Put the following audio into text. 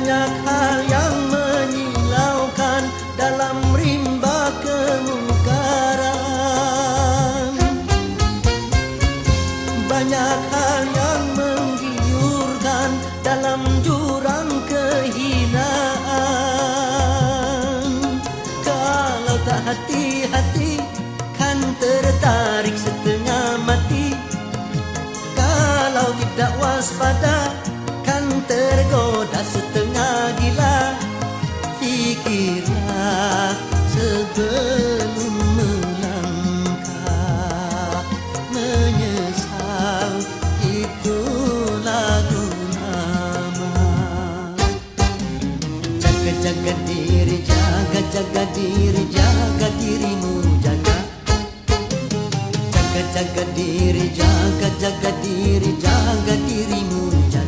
Banyak hal yang menyilaukan dalam rimba kemungkaran. Banyak hal yang menggiurkan dalam jurang kehinaan. Kalau tak hati-hati kan tertarik setengah mati. Kalau tidak waspada kan tergoda setengah gila. Fikirlah sebelum melangkah, menyesal itu lagu lama. Jaga-jaga diri, jaga-jaga diri, jaga dirimu, jaga. Jaga-jaga diri, jaga-jaga diri, jaga dirimu, jaga.